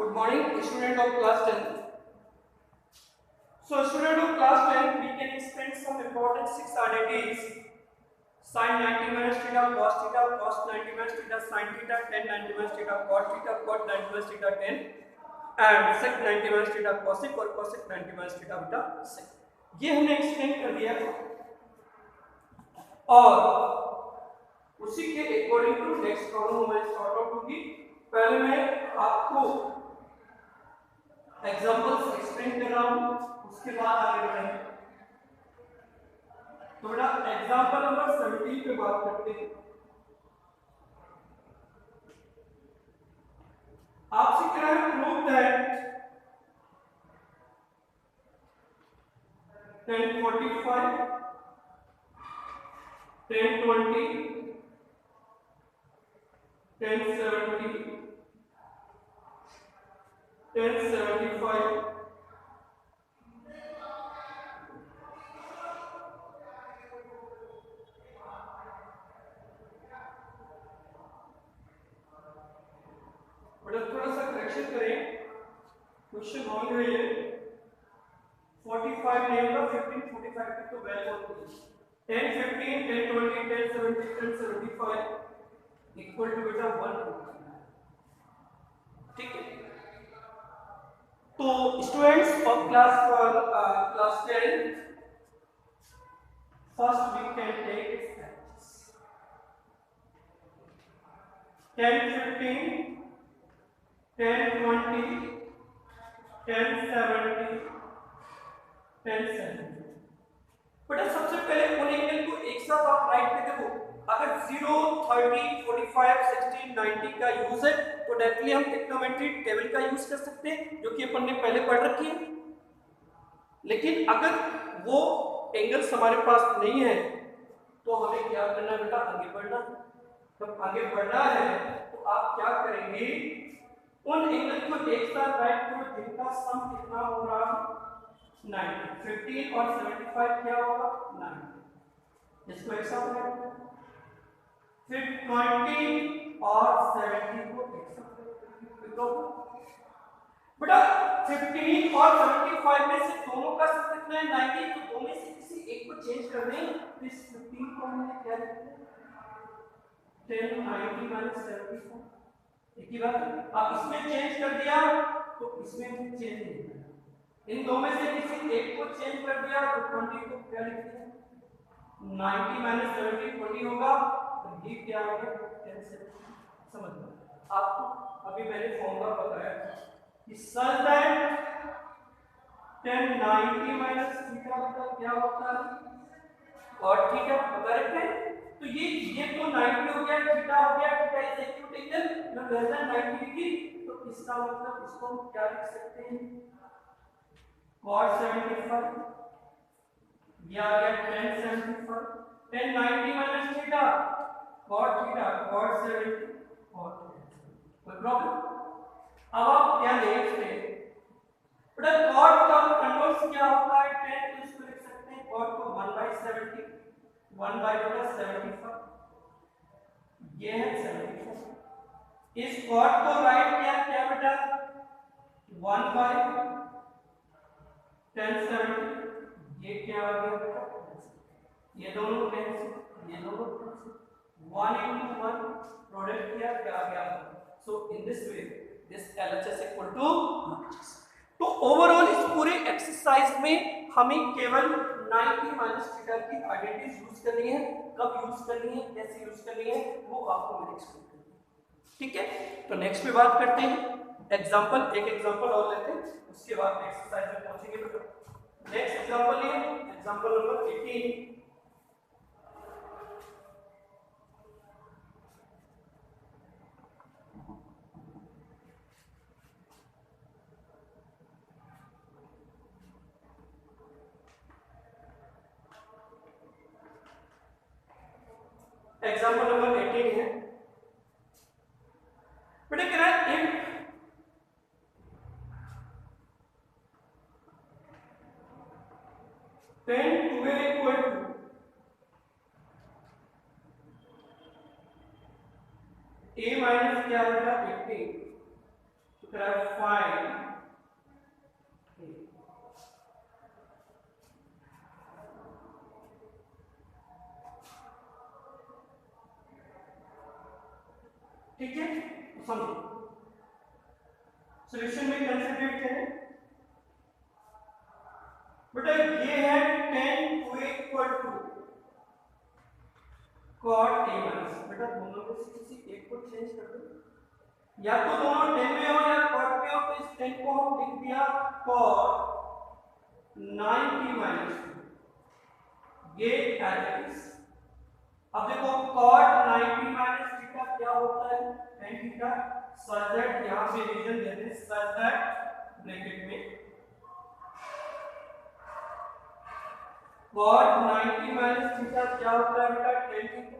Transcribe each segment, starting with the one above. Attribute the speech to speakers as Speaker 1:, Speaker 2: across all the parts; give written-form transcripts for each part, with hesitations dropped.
Speaker 1: Good morning, student of class 10th. So, student of class 10th, we can explain some important 6 identities: sin 90 minus theta, cos 90 minus theta, sin theta, tan 90 minus theta, cot 90 minus theta, tan, and sec 90 minus theta, cosec और cosec 90 minus theta beta sec. ये हमने explain कर दिया और उसी के according to next problem हमारी sort out होगी। पहले मैं आपको एग्जांपल्स एक्सप्लेन कर रहा हूं, उसके बाद आगे बढ़ेंगे। तो बेटा एग्जांपल नंबर 17 पे बात करते हैं। आपसे कह रहा है प्रूव दैट 1045 1020 1070 1075 थोड़ा सा करेक्शन करें, क्वेश्चन रॉन्ग है ये। 45 नहीं होगा, 15 45 की तो वैल्यू होती है 10 15 10 20 10 70 10 75 इक्वल टू बेटा 1। ठीक है, तो students of class 10, first we can take 10 15 10 20 10 70 10 70। बेटा सबसे पहले उन एंगल को एक साथ आप राइट पे देखो। अगर 0 30 45 60 90 का यूज है तो डायरेक्टली हम ट्रिग्नोमेट्री टेबल का यूज कर सकते हैं, जो कि अपन ने पहले पढ़ रखी है। लेकिन अगर वो एंगल्स हमारे पास नहीं है तो हमें क्या करना है बेटा, आगे बढ़ना। जब आगे बढ़ना है तो आप क्या करेंगे, उन एंगल को एक साथ राइट करो जिनका सम कितना हो रहा है 90। 15 और 75 क्या होगा 90, इसको एक साथ राइट करो। फिर 20 और 70 को एक साथ करो। बेटा 15 और 75 में से दोनों का सम कितना है 90, तो दो में से किसी एक को चेंज कर दें तो इस 15 को हमने क्या लिखते हैं 10 90 माइनस 74। एक ही बात, आप इसमें चेंज कर दिया तो इसमें भी चेंज नहीं किया, इन दो में से किसी एक को चेंज कर दिया तो 20 को क्या लिख दिया 90 माइनस 70 20 होगा, तो ये क्या हो गया 10 से। समझ लो, आपको अभी मैंने फॉर्मूला बताया कि सच दैट 10 90 माइनस थीटा मतलब क्या होता है और थीटा पता रखते हैं। तो ये तो 90 हो गया, थीटा हो गया, थीटा इज एक्यूट एंगल जो लेस देन 90 डिग्री, तो इसका मतलब इसको हम क्या लिख सकते हैं cos 75। ये आ गया 10 75 10 90 minus theta cot theta cot 70 cot। कोई प्रॉब्लम? अब आप क्या देख सकते हैं बेटा, cot का कन्वर्स क्या होता है 10, तो इसको लिख सकते हैं cot को 1/70 1/75, ये है 75। इस cot को राइट किया क्या बेटा 1/1070, ये क्या आ गया बेटा, ये दोनों कैंसिल, ये दोनों कैंसिल, 1 into 1 प्रोडक्ट किया क्या आ गया। So in this way this LHS equal to RHS। तो ओवरऑल इस पूरे एक्सरसाइज में हमें केवल 90 माइनस थीटा की आइडेंटिटीज यूज करनी है। कब यूज करनी है, कैसे यूज करनी है, वो आपको मैंने एक्सप्लेन कर दिया। ठीक है, तो नेक्स्ट पे बात करते हैं एग्जांपल, एक एग्जांपल और लेते हैं, उसके बाद एक्सरसाइज में पहुंचेंगे। नेक्स्ट एग्जांपल है एग्जांपल नंबर 18। एग्जांपल नंबर 18 है बेटा, कह रहा है if tan two equal to a minus क्या होगा 18, तो फाइंड ठीक है, समझो सॉल्यूशन में कंसिडरेट करें बेटा। ये है tan को equal to cot a minus, बेटा दोनों में से किसी एक को चेंज कर दो, या तो दोनों tan में हो या cot में हो, तो इस tan को हम लिख दिया cot 90 माइनस, ये एज इट इज। अब देखो cot 90 माइनस थीटा क्या होता है, tan थीटा, सच दैट यहां पे रीजन देते हैं, सच दैट ब्रैकेट में cot 90 माइनस थीटा क्या होता है बेटा, tan थीटा।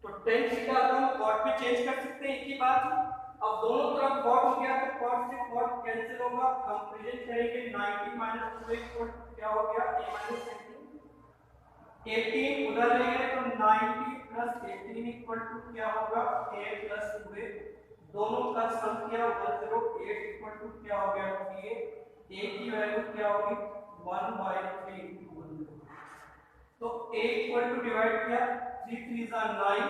Speaker 1: तो tan थीटा को हम cot में चेंज कर सकते हैं, एक ही बात है। अब दोनों तरफ cot हो गया तो cot से cot कैंसिल होगा, कंपेरिजन करेंगे 90 माइनस 2 इक्वल क्या हो गया, a माइनस 18 उधर ले गए तो 90 प्लस 18 इक्वल टू क्या होगा, a प्लस 2a, दोनों का सम किया 108 इक्वल टू क्या हो गया, a की वैल्यू क्या होगी 1/3 तो a इक्वल टू डिवाइड किया 3 3 जा 9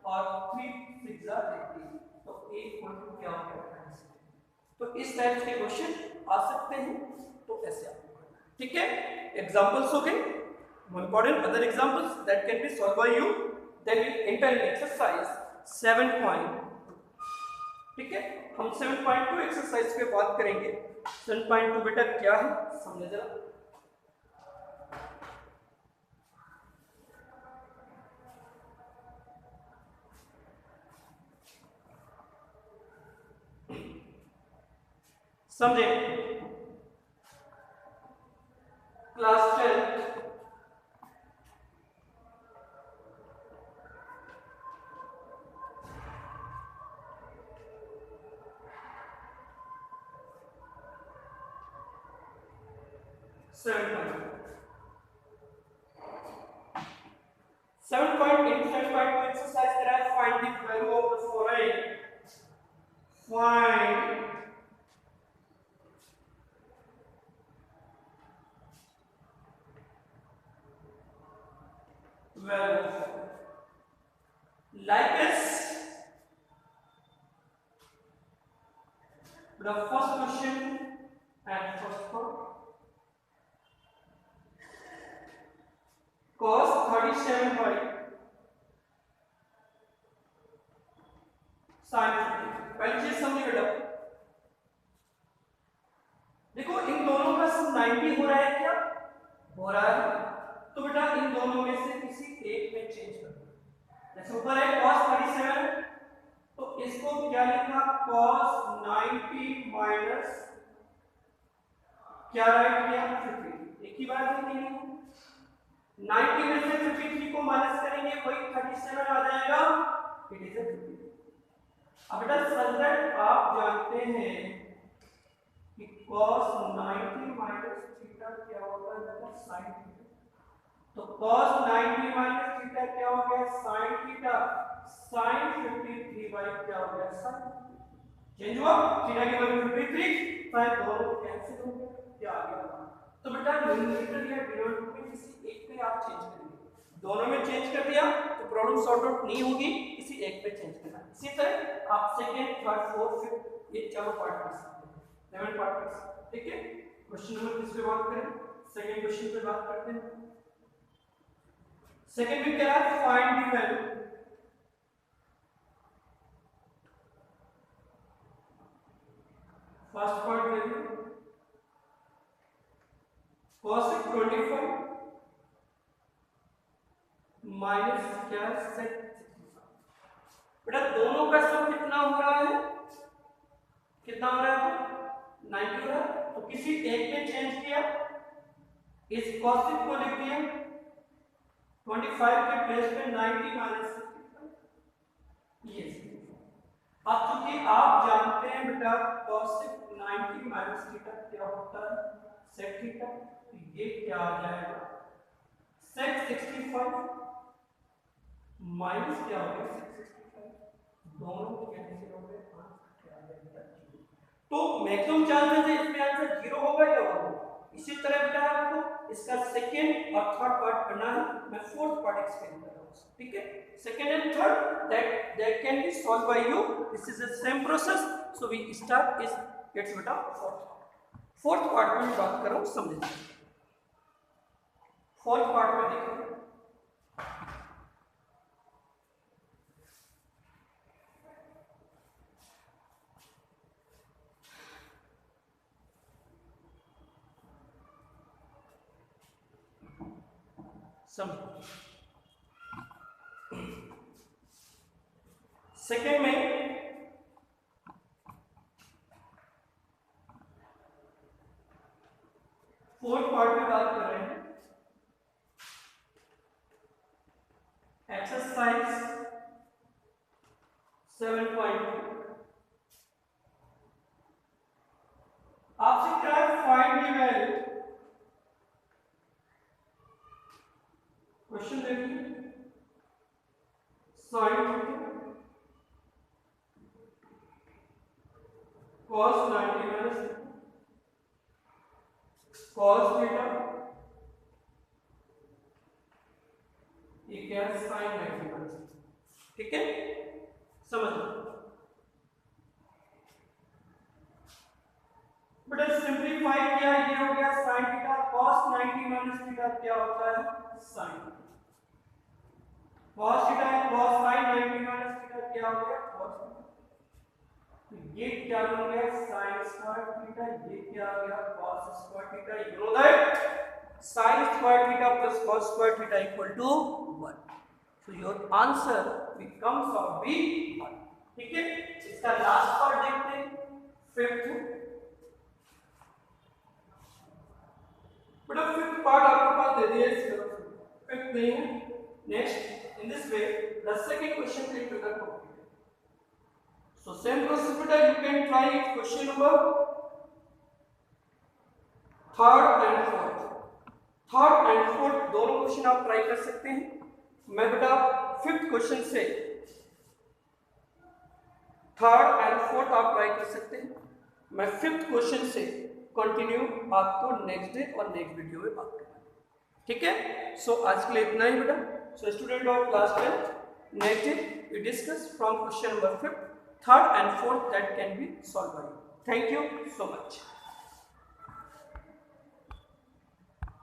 Speaker 1: और 3 6 जा 18, तो a इक्वल टू क्या हो गया 36। तो इस टाइप के क्वेश्चन आ सकते हैं, तो ऐसे आपको करना है, ठीक है। एग्जांपल्स हो गए, more important other examples that can be solved by you, then we enter in exercise 7. ठीक है, हम 7.2 एक्सरसाइज पे बात करेंगे। 7.2 बेटा क्या है समझे जरा। समझे, क्लास 10 7.2 exercise करा है, find the value of the following, find value like this। The first question and first part, cos 37 by sin 50। पहली चीज समझिए बेटा, देखो इन दोनों का सम 90 हो रहा है, क्या हो रहा है, तो बेटा इन दोनों में से किसी एक में चेंज कर दो। जैसे ऊपर है cos 37, तो इसको क्या लिखा cos 90 माइनस क्या राइट किया 50, एक ही बात है कि नहीं। 90 में से 53 को माइनस करेंगे वही 37 आ जाएगा, इट इज 50। अब बेटा सब्जेक्ट आप जानते हैं कि cos 90 माइनस थीटा क्या होता है बेटा sin थीटा, तो cos 90 माइनस थीटा क्या हो गया sin थीटा, sin 53 बाई क्या हो गया sin, चेंज हुआ थीटा की वैल्यू 53, sin दोनों कैंसिल हो गया, क्या आ गया। तो बेटा न्यूमरेटर या डिनोमिनेटर में किसी एक पे आप चेंज करेंगे, दोनों में चेंज कर दिया तो प्रॉब्लम सॉर्ट आउट नहीं होगी, किसी एक पे चेंज करना। इसी तरह आप सेकंड थर्ड फोर्थ फिफ्थ ये चारों पार्ट कर सकते हैं, 11 पार्ट कर सकते हैं, ठीक है। क्वेश्चन नंबर किस पे बात करें, सेकंड क्वेश्चन पे बात करते हैं। सेकंड में क्या है, find the value, first part value cos 25 minus क्या sec 65। बेटा दोनों का सम कितना हो रहा है, कितना हो रहा है 90 हो रहा है, तो किसी एक में चेंज किया, इस cos को लिख दिया 25 के प्लेस पे 90 माइनस 65, ये अब चूंकि आप जानते हैं बेटा cos 90 माइनस थीटा क्या होता है sec थीटा, तो ये क्या आ जाएगा sec 65 माइनस क्या हो गया sec 65, दोनों कैंसिल हो गए, क्या आ जाएगा तो मैक्सिमम चांसेस है इसमें आंसर 0 होगा या 1 होगा। इसी तरह बेटा आपको इसका सेकंड और थर्ड पार्ट करना है, मैं फोर्थ पार्ट एक्सप्लेन कर रहा हूँ, ठीक है। Second and third that can be solve by you, this is the same process, so we start is it's बेटा फोर्थ पार्ट में बात कर रहा हूँ, समझिए। फोर्थ पार्ट में देखिए सेकेंड में फोर्थ पार्ट में बात कर रहे हैं एक्सरसाइज 7.2। आपसे क्या है, फाइंड द वैल्यू, क्वेश्चन देखिए, sin cos 90 minus cos theta, ये क्या है, sin 90 minus, ठीक है, समझ लो। बट सिंपलीफाई किया, ये हो गया sin theta, cos 90 minus theta क्या होता है, sin, cos थीटा है, cos sin 90 minus थीटा क्या हो गया, cos, ये क्या हो गया, sin स्क्वायर थीटा, ये क्या हो गया, cos square theta. You know that sin square theta plus cos square theta equal to 1, so your answer becomes of be 1, ठीक है। इसका लास्ट पार्ट देखते हैं, फिफ्थ, बट फिफ्थ पार्ट आपके पास दे दिया, इसका फिफ्थ नहीं है। Next in this way the second question will be completed. So same process beta, you can try question number third and fourth, third and fourth दोनों question आप try कर सकते हैं। मैं बेटा फिफ्थ क्वेश्चन से थर्ड एंड फोर्थ आप try कर सकते हैं, मैं फिफ्थ क्वेश्चन से कंटिन्यू आपको नेक्स्ट डे और नेक्स्ट वीडियो में बात करूंगा, ठीक है। सो आज के लिए इतना ही बेटा। So student of class 10, next day we discuss from question number 5, third and fourth that can be solve by you. Thank you so much.